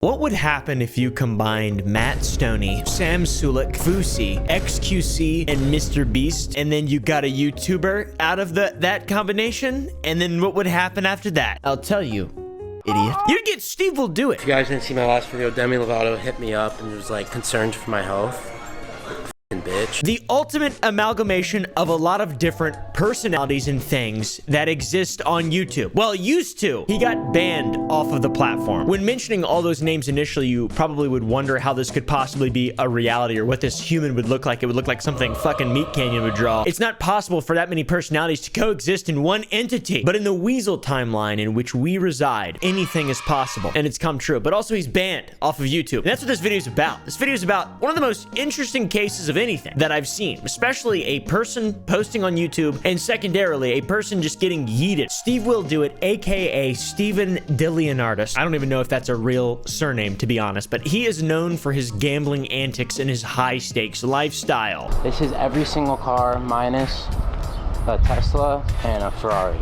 What would happen if you combined Matt Stoney, Sam Sulek, Fusi, XQC, and Mr. Beast, and then you got a YouTuber out of that combination? And then what would happen after that? I'll tell you, idiot. You'd get Steve Will Do It. If you guys didn't see my last video, Demi Lovato hit me up and was like concerned for my health. Bitch. The ultimate amalgamation of a lot of different personalities and things that exist on YouTube. Well, used to. He got banned off of the platform. When mentioning all those names initially, you probably would wonder how this could possibly be a reality or what this human would look like. It would look like something fucking Meat Canyon would draw. It's not possible for that many personalities to coexist in one entity. But in the Weasel timeline in which we reside, anything is possible. And it's come true. But also he's banned off of YouTube. And that's what this video is about. This video is about one of the most interesting cases of anything that I've seen, especially a person posting on YouTube and secondarily a person just getting yeeted. Steve Will Do It, aka Steven DeLeonardis. I don't even know if that's a real surname, to be honest, but he is known for his gambling antics and his high stakes lifestyle. This is every single car minus a Tesla and a Ferrari.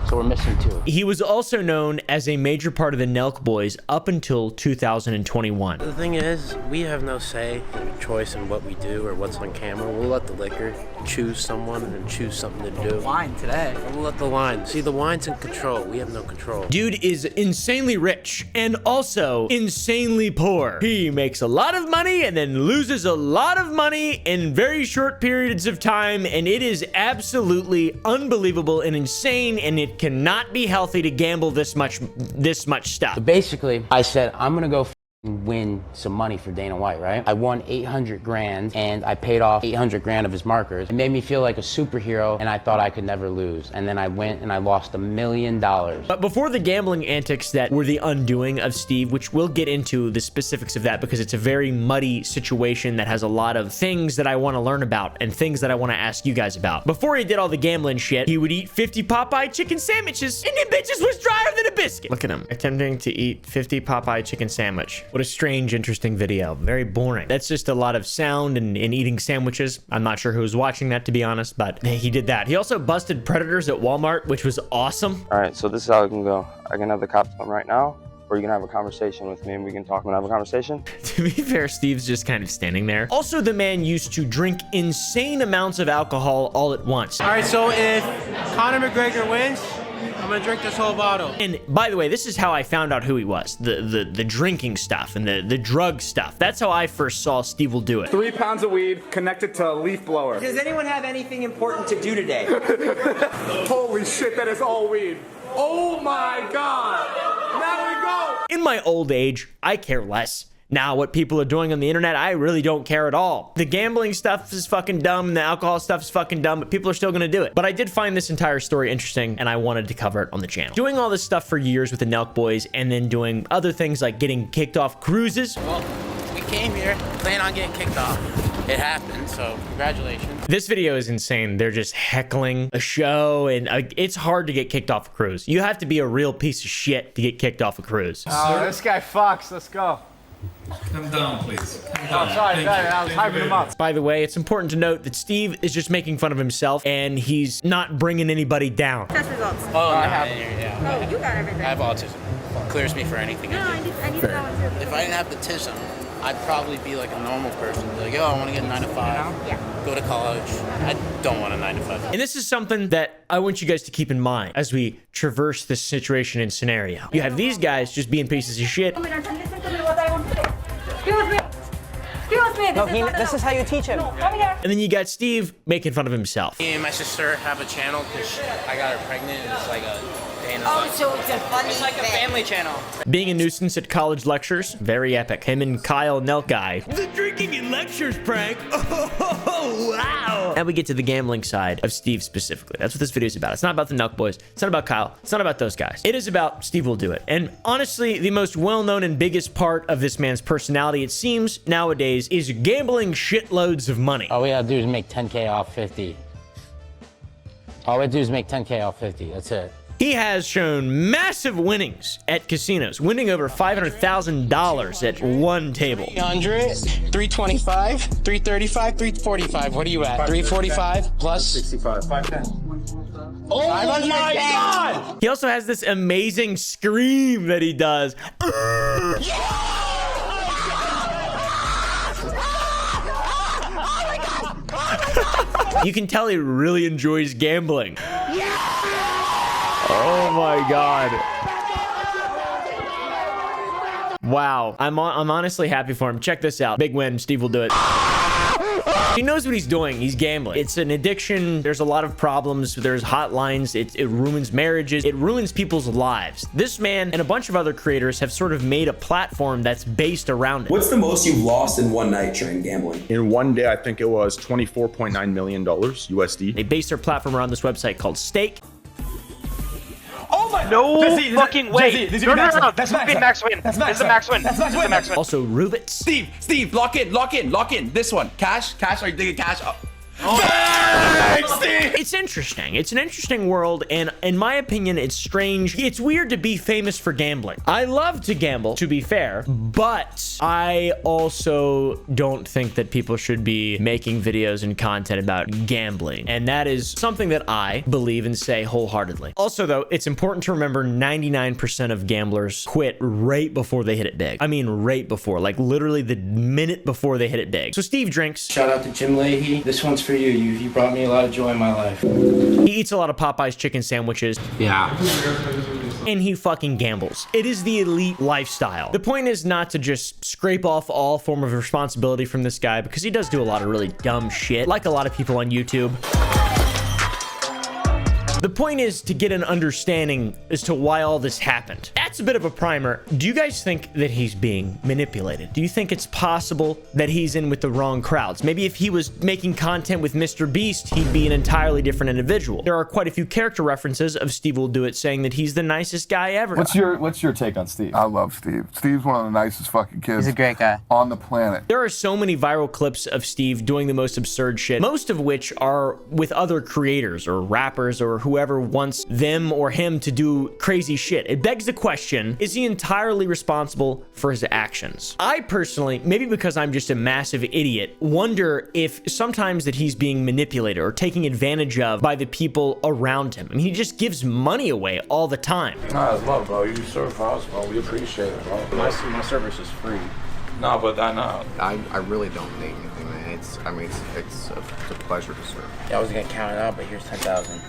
So we're missing two. He was also known as a major part of the Nelk Boys up until 2021. The thing is, we have no say or choice in what we do or what's on camera. We'll let the liquor choose someone and choose something to do. Wine today. We'll let the wine. See, the wine's in control. We have no control. Dude is insanely rich and also insanely poor. He makes a lot of money and then loses a lot of money in very short periods of time, and it is absolutely unbelievable and insane, and it cannot be healthy to gamble this much stuff. So basically, I said, I'm gonna go win some money for Dana White, right? I won 800 grand and I paid off 800 grand of his markers. It made me feel like a superhero and I thought I could never lose. And then I went and I lost $1 million. But before the gambling antics that were the undoing of Steve, which we'll get into the specifics of that because it's a very muddy situation that has a lot of things that I want to learn about and things that I want to ask you guys about. Before he did all the gambling shit, he would eat 50 Popeye chicken sandwiches and them bitches was drier than a biscuit. Look at him attempting to eat 50 Popeye chicken sandwich. What a strange, interesting video. Very boring. That's just a lot of sound and eating sandwiches. I'm not sure who was watching that, to be honest, but he did that. He also busted predators at Walmart, which was awesome. All right, so this is how it can go. I can have the cops come right now, or you can have a conversation with me and we can talk and have a conversation. To be fair, Steve's just kind of standing there. Also, the man used to drink insane amounts of alcohol all at once. All right, so if Conor McGregor wins, I'm gonna drink this whole bottle. And by the way, this is how I found out who he was. The drinking stuff and the drug stuff. That's how I first saw Steve Will Do It. 3 pounds of weed connected to a leaf blower. Does anyone have anything important to do today? Holy shit, that is all weed. Oh my God. Now we go. In my old age, I care less. Now, what people are doing on the internet, I really don't care at all. The gambling stuff is fucking dumb, and the alcohol stuff is fucking dumb, but people are still gonna do it. But I did find this entire story interesting, and I wanted to cover it on the channel. Doing all this stuff for years with the Nelk Boys, and then doing other things like getting kicked off cruises. Well, we came here planning on getting kicked off. It happened, so congratulations. This video is insane. They're just heckling a show, and it's hard to get kicked off a cruise. You have to be a real piece of shit to get kicked off a cruise. Oh, this guy fucks. Let's go. Come down, please. Come Oh, down. sorry, I was hyping him up. By the way, it's important to note that Steve is just making fun of himself, and he's not bringing anybody down. Test results. Oh, I no, have- yeah. Oh, you got everything. I have autism. Clears me for anything No, I I do. need that one too. If I didn't have the autism, I'd probably be like a normal person. Be like, oh, I want to get a 9 to 5. Yeah. Go to college. I don't want a 9 to 5. And this is something that I want you guys to keep in mind as we traverse this situation and scenario. You have these guys just being pieces of shit. Oh my God, listen to me what I want to say. Excuse me. Excuse me. This is how you teach him. No, come here. And then you got Steve making fun of himself. Me and my sister have a channel because I got her pregnant. It's like a day in the Oh, life. so it's a funny It's like a family channel. Being a nuisance at college lectures, very epic. Him and Kyle Nelk guy. The drinking in lectures prank. Oh, wow. Now we get to the gambling side of Steve specifically. That's what this video is about. It's not about the Nelk Boys. It's not about Kyle. It's not about those guys. It is about Steve Will Do It. And honestly, the most well-known and biggest part of this man's personality, it seems nowadays, is gambling shitloads of money. All we gotta do is make 10K off 50. All we have to do is make 10K off 50. That's it. He has shown massive winnings at casinos, winning over $500,000 at one table. 300, 325, 335, 345. What are you at? 345 plus 65, 510. Oh my God! He also has this amazing scream that he does. You can tell he really enjoys gambling. Oh my God. Wow. I'm honestly happy for him. Check this out. Big win. Steve will do it. He knows what he's doing. He's gambling. It's an addiction. There's a lot of problems. There's hotlines. It ruins marriages. It ruins people's lives. This man and a bunch of other creators have sort of made a platform that's based around it. What's the most you've lost in one night trying gambling? In one day, I think it was $24.9 million USD. They base their platform around this website called Stake. Oh my! No fucking way! Jesse, No, Max this is Max win. That's This is a Max win. That's Max This is a Max win. Also Rubits. Steve, lock in. This one. Cash. Are you digging cash? It's interesting. It's an interesting world, and in my opinion, it's strange. It's weird to be famous for gambling. I love to gamble, to be fair, but I also don't think that people should be making videos and content about gambling, and that is something that I believe and say wholeheartedly. Also, though, it's important to remember 99% of gamblers quit right before they hit it big. I mean, right before, like literally the minute before they hit it big. So Steve drinks. Shout out to Jim Leahy. This one's for you. You brought me a lot of joy in my life. He eats a lot of Popeye's chicken sandwiches. Yeah. And he fucking gambles. It is the elite lifestyle. The point is not to just scrape off all form of responsibility from this guy, because he does do a lot of really dumb shit, like a lot of people on YouTube. The point is to get an understanding as to why all this happened. That's a bit of a primer. Do you guys think that he's being manipulated? Do you think it's possible that he's in with the wrong crowds? Maybe if he was making content with Mr. Beast, he'd be an entirely different individual. There are quite a few character references of Steve Will Do It saying that he's the nicest guy ever. What's your take on Steve? I love Steve. Steve's one of the nicest fucking kids. He's a great guy. On the planet. There are so many viral clips of Steve doing the most absurd shit, most of which are with other creators or rappers or whoever wants them or him to do crazy shit. It begs the question, is he entirely responsible for his actions? I personally, maybe because I'm just a massive idiot, wonder if sometimes that he's being manipulated or taken advantage of by the people around him. I mean, he just gives money away all the time. Nah, it's love, bro. You serve us, bro. We appreciate it, bro. My service is free. No, but I really don't need anything, man. It's a pleasure to serve. Yeah, I was gonna count it out, but here's 10,000.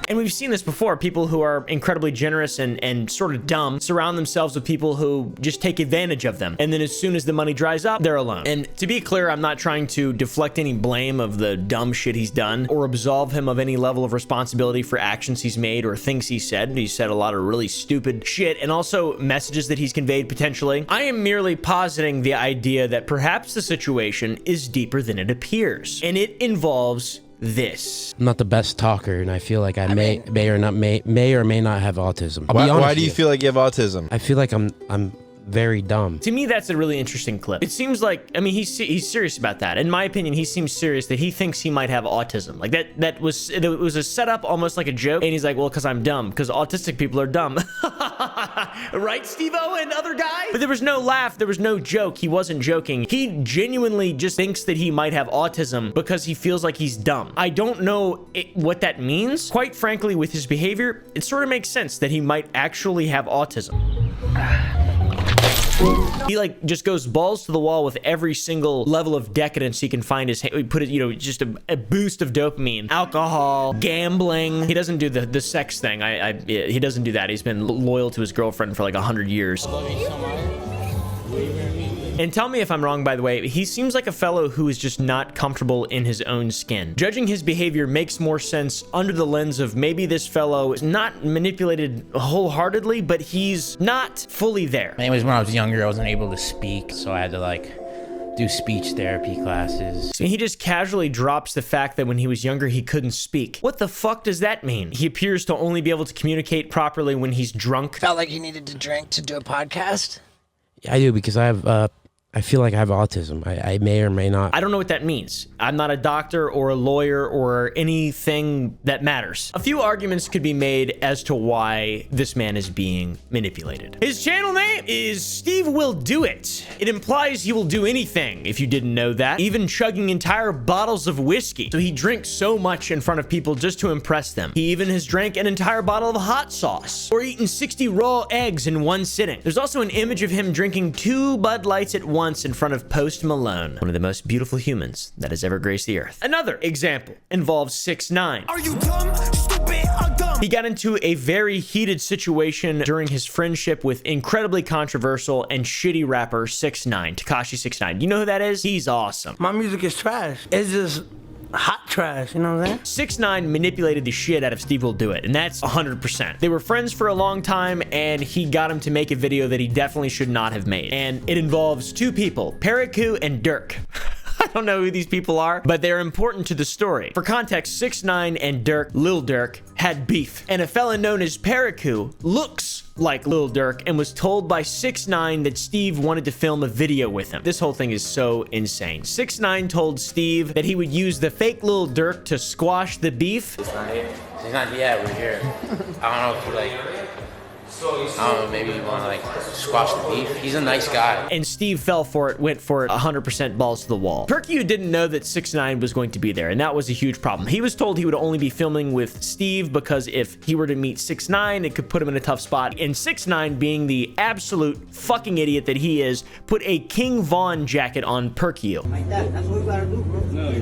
And we've seen this before. People who are incredibly generous and sort of dumb surround themselves with people who just take advantage of them. And then as soon as the money dries up, they're alone. And to be clear, I'm not trying to deflect any blame of the dumb shit he's done or absolve him of any level of responsibility for actions he's made or things he said. He said a lot of really stupid shit and also messages that he's conveyed potentially. I am merely positing the idea that perhaps the situation is deeper than it appears. And it involves this. I'm not the best talker, and I feel like I may or may not have autism. Why do you feel like you have autism? I feel like I'm very dumb. To me, that's a really interesting clip. It seems like, I mean, he's serious about that. In my opinion, he seems serious that he thinks he might have autism. Like it was a setup, almost like a joke. And he's like, well, because I'm dumb, because autistic people are dumb. Right, Steve-O and other guy? But there was no laugh. There was no joke. He wasn't joking. He genuinely just thinks that he might have autism because he feels like he's dumb. I don't know what that means. Quite frankly, with his behavior, it sort of makes sense that he might actually have autism. He like just goes balls to the wall with every single level of decadence he can find his hand. Put it, you know, just a boost of dopamine, alcohol, gambling. He doesn't do the sex thing. He doesn't do that. He's been loyal to his girlfriend for like 100 years. And tell me if I'm wrong, by the way, he seems like a fellow who is just not comfortable in his own skin. Judging his behavior makes more sense under the lens of maybe this fellow is not manipulated wholeheartedly, but he's not fully there. Anyways, when I was younger, I wasn't able to speak, so I had to like do speech therapy classes. So he just casually drops the fact that when he was younger, he couldn't speak. What the fuck does that mean? He appears to only be able to communicate properly when he's drunk. Felt like you needed to drink to do a podcast? I do, because I have I feel like I have autism. I may or may not. I don't know what that means. I'm not a doctor or a lawyer or anything that matters. A few arguments could be made as to why this man is being manipulated. His channel name is Steve Will Do It. It implies he will do anything, if you didn't know that, even chugging entire bottles of whiskey. So he drinks so much in front of people just to impress them. He even has drank an entire bottle of hot sauce or eaten 60 raw eggs in one sitting. There's also an image of him drinking 2 Bud Lights at once in front of Post Malone, one of the most beautiful humans that has ever graced the earth. Another example involves 6ix9ine. Are you dumb, stupid, or dumb? He got into a very heated situation during his friendship with incredibly controversial and shitty rapper 6ix9ine, Tekashi 6ix9ine. You know who that is? He's awesome. My music is trash. It's just hot trash, you know what I'm saying? 6ix9ine manipulated the shit out of Steve Will Do It, and that's 100%. They were friends for a long time, and he got him to make a video that he definitely should not have made. And it involves 2 people, Periku and Dirk. I don't know who these people are, but they're important to the story. For context, 6ix9ine and Dirk, Lil Durk, had beef, and a fella known as Periku looks like Lil Durk and was told by 6ix9ine that Steve wanted to film a video with him. This whole thing is so insane. 6ix9ine told Steve that he would use the fake Lil Durk to squash the beef. It's not here. It's not yet. We're here. I don't know if you like. I don't know, maybe you want to like squash the beef. He's a nice guy. And Steve fell for it, went for it 100% balls to the wall. Perky didn't know that 6ix9ine was going to be there, and that was a huge problem. He was told he would only be filming with Steve because if he were to meet 6ix9ine, it could put him in a tough spot. And 6ix9ine, being the absolute fucking idiot that he is, put a King Von jacket on Perky. Like that. That's what we gotta do, bro. No,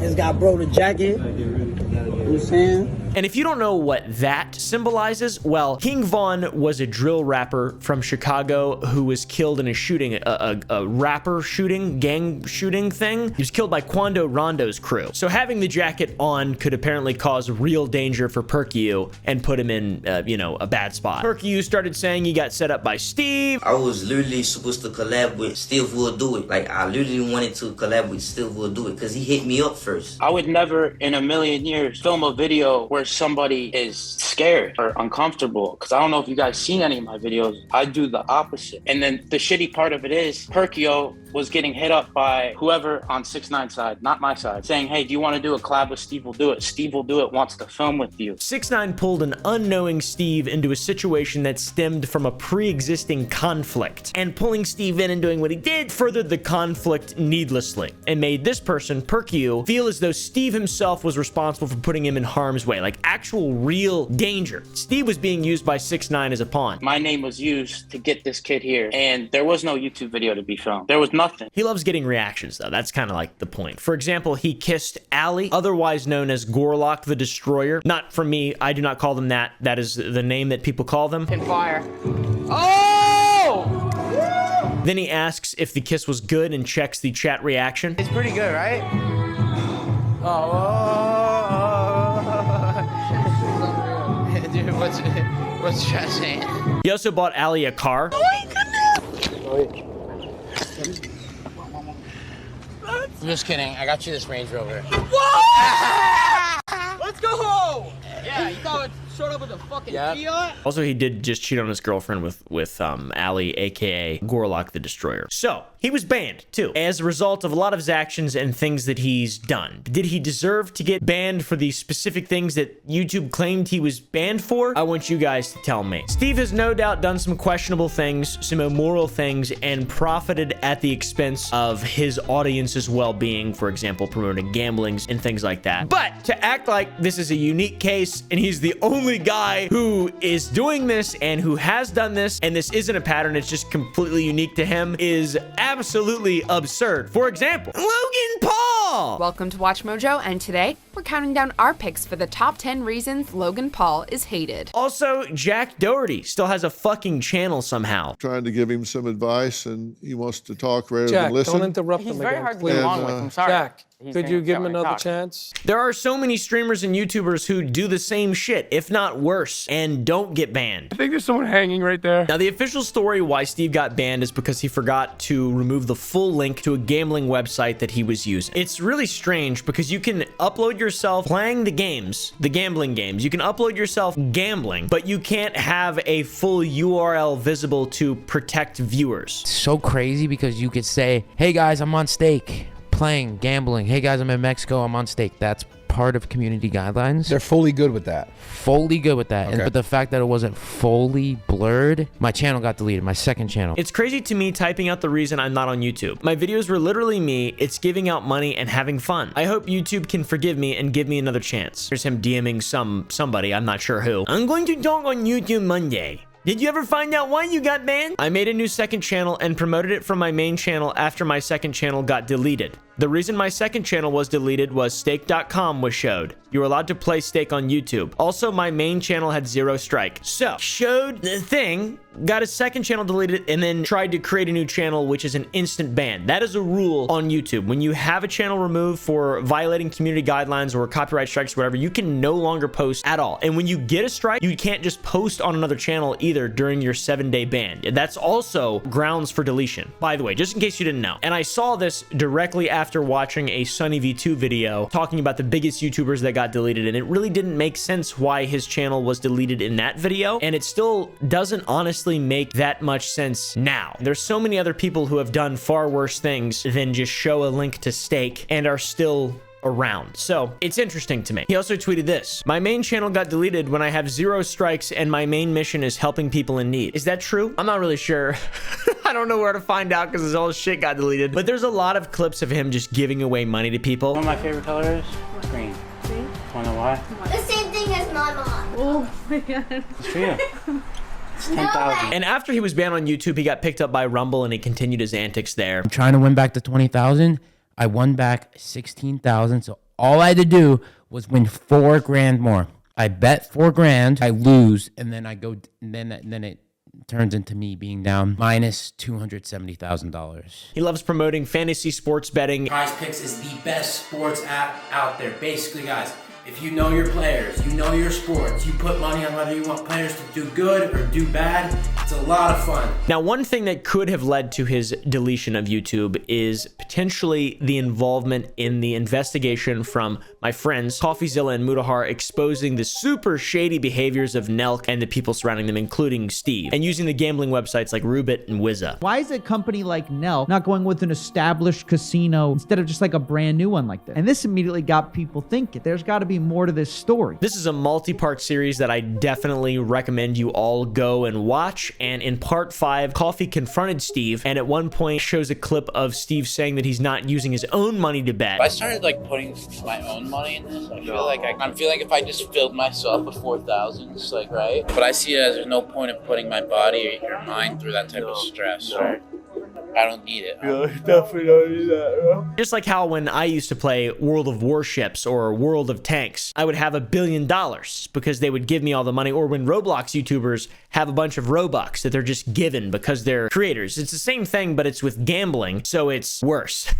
just got bro the jacket. You know what I'm saying? And if you don't know what that symbolizes, well, King Von was a drill rapper from Chicago who was killed in a shooting, a rapper shooting, gang shooting thing. He was killed by Quando Rondo's crew. So having the jacket on could apparently cause real danger for Perky and put him in, you know, a bad spot. Perky started saying he got set up by Steve. I was literally supposed to collab with Steve Will Do It. Like, I literally wanted to collab with Steve Will Do It because he hit me up first. I would never in a million years film a video where somebody is scared or uncomfortable, because I don't know if you guys seen any of my videos. I do the opposite. And then the shitty part of it is Perkio was getting hit up by whoever on 6ix9ine side, not my side, saying, hey, do you want to do a collab with Steve Will Do It? Steve Will Do It wants to film with you. 6ix9ine pulled an unknowing Steve into a situation that stemmed from a pre-existing conflict, and pulling Steve in and doing what he did furthered the conflict needlessly and made this person, Perkio, feel as though Steve himself was responsible for putting him in harm's way, like actual real danger. Steve was being used by 6ix9ine as a pawn. My name was used to get this kid here, and there was no YouTube video to be filmed. There was nothing. He loves getting reactions, though. That's kind of like the point. For example, he kissed Ali, otherwise known as Gorlock the Destroyer. Not from me. I do not call them that. That is the name that people call them. Pin fire. Oh! Then he asks if the kiss was good and checks the chat reaction. It's pretty good, right? Dude, what's chat saying? He also bought Ali a car. Oh my goodness! I'm just kidding. I got you this Range Rover. What? Let's go! Yeah, you thought it showed up with a fucking Fiat? Also, he did just cheat on his girlfriend with Ali, aka Gorlock the Destroyer. So, he was banned, too, as a result of a lot of his actions and things that he's done. Did he deserve to get banned for the specific things that YouTube claimed he was banned for? I want you guys to tell me. Steve has no doubt done some questionable things, some immoral things, and profited at the expense of his audience's well-being, for example, promoting gamblings and things like that. But to act like this is a unique case and he's the only guy who is doing this and who has done this, and this isn't a pattern, it's just completely unique to him, is absolutely absurd. For example, Logan Paul! Welcome to Watch Mojo, and today we're counting down our picks for the top 10 reasons Logan Paul is hated. Also, Jack Doherty still has a fucking channel somehow. Trying to give him some advice, and he wants to talk rather Jack, than listen. don't interrupt him. He's very again, hard to please. get along with. I'm sorry. Jack, Could you give him another chance? There are so many streamers and YouTubers who do the same shit, if not worse, and don't get banned. I think there's someone hanging right there. Now, the official story why Steve got banned is because he forgot to remove the full link to a gambling website that he was using. It's really strange because you can upload yourself playing the games, the gambling games. You can upload yourself gambling, but you can't have a full URL visible to protect viewers. So crazy because you could say, hey guys, I'm on stake, playing, gambling. Hey guys, I'm in Mexico, I'm on stake. That's part of community guidelines. They're fully good with that. Fully good with that. Okay. But the fact that it wasn't fully blurred, my channel got deleted, my second channel. It's crazy to me typing out the reason I'm not on YouTube. My videos were literally me. It's giving out money and having fun. I hope YouTube can forgive me and give me another chance. Here's him DMing somebody, I'm not sure who. I'm going to talk on YouTube Monday. Did you ever find out why you got banned? I made a new second channel and promoted it from my main channel after my second channel got deleted. The reason my second channel was deleted was stake.com was showed. You were allowed to play stake on YouTube. Also, my main channel had 0 strike. So, showed the thing, got a second channel deleted, and then tried to create a new channel, which is an instant ban. That is a rule on YouTube. When you have a channel removed for violating community guidelines or copyright strikes, whatever, you can no longer post at all. And when you get a strike, you can't just post on another channel either during your 7-day ban. That's also grounds for deletion, by the way, just in case you didn't know. And I saw this directly after watching a Sunny V2 video talking about the biggest YouTubers that got deleted, and it really didn't make sense why his channel was deleted in that video, and it still doesn't honestly make that much sense now. There's so many other people who have done far worse things than just show a link to stake and are still around. So it's interesting to me. He also tweeted this: my main channel got deleted when I have 0 strikes and my main mission is helping people in need. Is that true? I'm not really sure. I don't know where to find out because his whole shit got deleted, but there's a lot of clips of him just giving away money to people. One of my favorite colors is green. Green? Wanna know why? The same thing as my mom. Oh my god. It's for you. It's 10,000. And after he was banned on YouTube, he got picked up by Rumble and he continued his antics there. I'm trying to win back to 20,000. I won back 16,000. So all I had to do was win 4 grand more. I bet 4 grand, I lose, and then I go, and then it turns into me being down minus $270,000. He loves promoting fantasy sports betting. PrizePicks is the best sports app out there. Basically, guys, if you know your players, you know your sports, you put money on whether you want players to do good or do bad, it's a lot of fun. Now, one thing that could have led to his deletion of YouTube is potentially the involvement in the investigation from my friends CoffeeZilla and Mudahar exposing the super shady behaviors of Nelk and the people surrounding them, including Steve, and using the gambling websites like Rubit and Wizza. Why is a company like Nelk not going with an established casino instead of just like a brand new one like this? And this immediately got people thinking there's got to be more to this story. This is a multi-part series that I definitely recommend you all go and watch. And in part 5, Coffee confronted Steve, and at one point shows a clip of Steve saying that he's not using his own money to bet. I started like putting my own money in this. I feel like if I just filled myself with 4,000, it's like, right? But I see it as there's no point in putting my body or your mind through that type of stress. Right? I don't need it. Yeah, definitely don't need that, bro. Just like how when I used to play World of Warships or World of Tanks, I would have $1 billion because they would give me all the money. Or when Roblox YouTubers have a bunch of Robux that they're just given because they're creators. It's the same thing, but it's with gambling, so it's worse.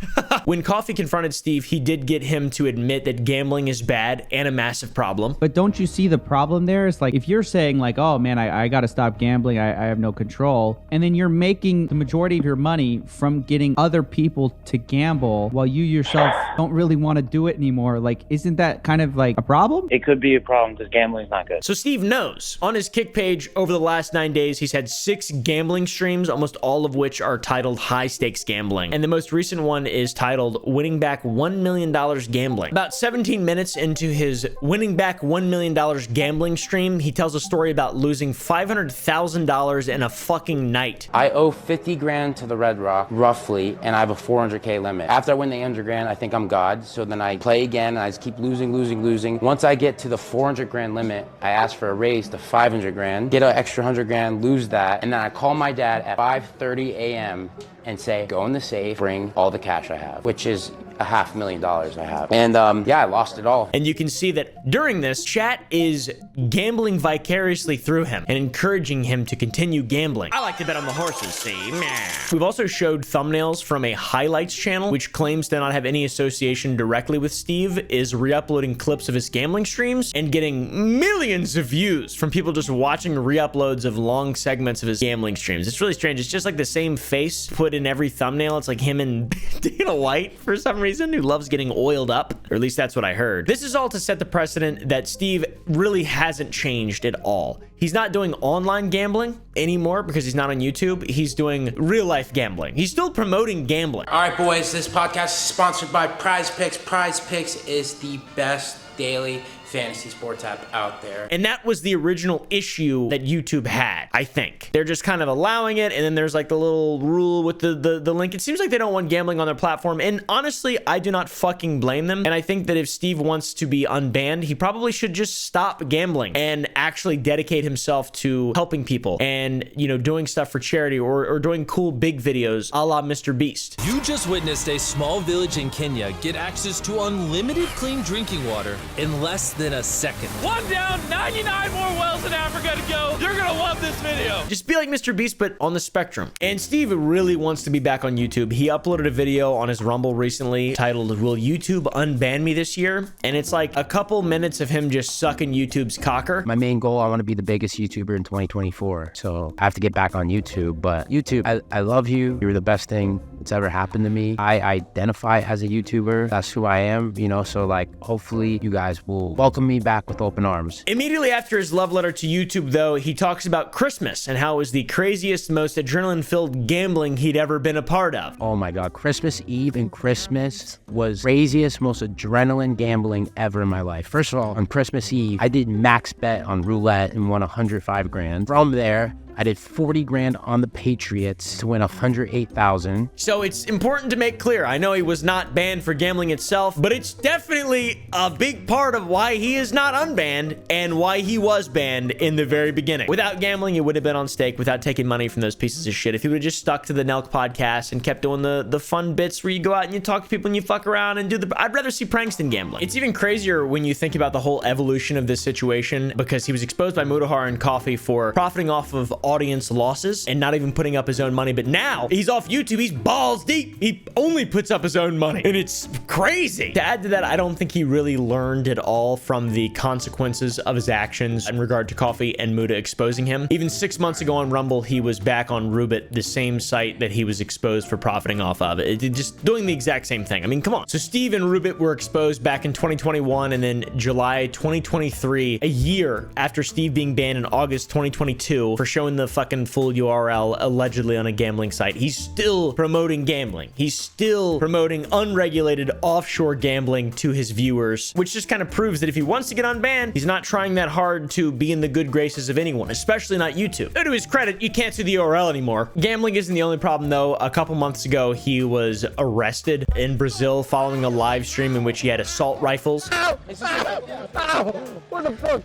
When Coffee confronted Steve, he did get him to admit that gambling is bad and a massive problem. But don't you see the problem there? It's like if you're saying like, oh man, I got to stop gambling, I have no control, and then you're making the majority of your money from getting other people to gamble while you yourself don't really want to do it anymore. Like, isn't that kind of like a problem? It could be a problem because gambling's not good. So Steve knows. On his Kick page over the last 9 days, he's had 6 gambling streams, almost all of which are titled high stakes gambling. And the most recent one is titled winning back $1 million gambling. About 17 minutes into his winning back $1 million gambling stream, he tells a story about losing $500,000 in a fucking night. I owe 50 grand to the Red Rock, roughly, and I have a 400K limit. After I win the 800 grand, I think I'm God. So then I play again, and I just keep losing. Once I get to the 400 grand limit, I ask for a raise to 500 grand, get an extra 100 grand, lose that, and then I call my dad at 5:30 a.m. and say, go in the safe, bring all the cash I have, which is $500,000 I have. And yeah, I lost it all. And you can see that during this, chat is gambling vicariously through him and encouraging him to continue gambling. I like to bet on the horses, see? Meh. We've also showed thumbnails from a highlights channel, which claims to not have any association directly with Steve, is re-uploading clips of his gambling streams and getting millions of views from people just watching re-uploads of long segments of his gambling streams. It's really strange. It's just like the same face put in every thumbnail. It's like him and Dana White for some reason, who loves getting oiled up, or at least that's what I heard. This is all to set the precedent that Steve really hasn't changed at all. He's not doing online gambling anymore because he's not on YouTube. He's doing real life gambling. He's still promoting gambling. All right, boys, this podcast is sponsored by Prize Picks. Prize Picks is the best daily fantasy sports app out there. And that was the original issue that YouTube had, I think. They're just kind of allowing it, and then there's like the little rule with the link. It seems like they don't want gambling on their platform, and honestly, I do not fucking blame them. And I think that if Steve wants to be unbanned, he probably should just stop gambling and actually dedicate himself to helping people and, you know, doing stuff for charity or doing cool big videos a la Mr. Beast. You just witnessed a small village in Kenya get access to unlimited clean drinking water in less than a second. One down, 99 more wells in Africa to go. You're gonna love this video. Just be like Mr. Beast, but on the spectrum. And Steve really wants to be back on YouTube. He uploaded a video on his Rumble recently titled, "Will YouTube Unban Me This Year?" And it's like a couple minutes of him just sucking YouTube's cocker. My main goal, I want to be the biggest YouTuber in 2024. So I have to get back on YouTube. But YouTube, I love you. You're the best thing that's ever happened to me. I identify as a YouTuber. That's who I am, you know, so like hopefully you guys will welcome me back with open arms. Immediately after his love letter to YouTube, though, he talks about Christmas and how it was the craziest, most adrenaline-filled gambling he'd ever been a part of. Oh my God, Christmas Eve and Christmas was craziest, most adrenaline gambling ever in my life. First of all, on Christmas Eve, I did max bet on roulette and won 105 grand. From there, I did 40 grand on the Patriots to win 108,000. So it's important to make clear, I know he was not banned for gambling itself, but it's definitely a big part of why he is not unbanned and why he was banned in the very beginning. Without gambling, he would have been on stake without taking money from those pieces of shit. If he would have just stuck to the Nelk podcast and kept doing the fun bits where you go out and you talk to people and you fuck around and do the... I'd rather see pranks than gambling. It's even crazier when you think about the whole evolution of this situation, because he was exposed by Mudahar and Coffee for profiting off of audience losses and not even putting up his own money. But now he's off YouTube, he's balls deep, he only puts up his own money, and it's crazy. To add to that, I don't think he really learned at all from the consequences of his actions in regard to Coffee and Muda exposing him. Even 6 months ago on Rumble, he was back on Rubit, the same site that he was exposed for profiting off of. Just doing the exact same thing. I mean, come on. So Steve and Rubit were exposed back in 2021, and then July 2023, a year after Steve being banned in August 2022 for showing the fucking full URL allegedly on a gambling site. He's still promoting gambling. He's still promoting unregulated offshore gambling to his viewers, which just kind of proves that if he wants to get unbanned, he's not trying that hard to be in the good graces of anyone, especially not YouTube. Though to his credit, you can't see the URL anymore. Gambling isn't the only problem though. A couple months ago, he was arrested in Brazil following a live stream in which he had assault rifles. Ow! Ow! What the fuck?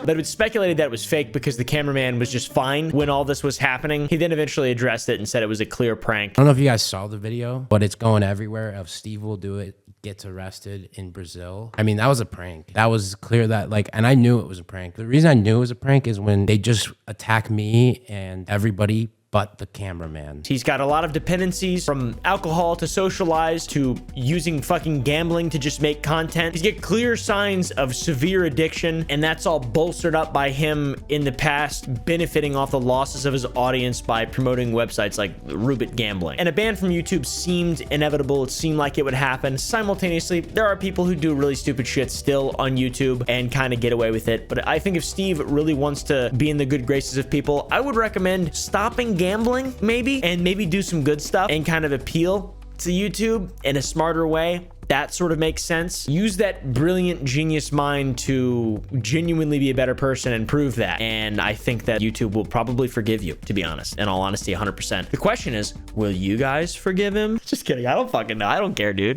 But it's speculated that it was fake because the cameraman was just fine when all this was happening. He then eventually addressed it and said it was a clear prank. I don't know if you guys saw the video, but it's going everywhere of Steve Will Do It gets arrested in Brazil. I mean, that was a prank. That was clear that like, and I knew it was a prank. The reason I knew it was a prank is when they just attack me and everybody but the cameraman. He's got a lot of dependencies, from alcohol to socialize to using fucking gambling to just make content. He's got clear signs of severe addiction, and that's all bolstered up by him in the past benefiting off the losses of his audience by promoting websites like Rubit Gambling. And a ban from YouTube seemed inevitable. It seemed like it would happen. Simultaneously, there are people who do really stupid shit still on YouTube and kind of get away with it. But I think if Steve really wants to be in the good graces of people, I would recommend stopping gambling maybe, and maybe do some good stuff and kind of appeal to YouTube in a smarter way. That sort of makes sense. Use that brilliant genius mind to genuinely be a better person and prove that. And I think that YouTube will probably forgive you, to be honest. In all honesty, 100%. The question is, will you guys forgive him? Just kidding. I don't fucking know. I don't care, dude.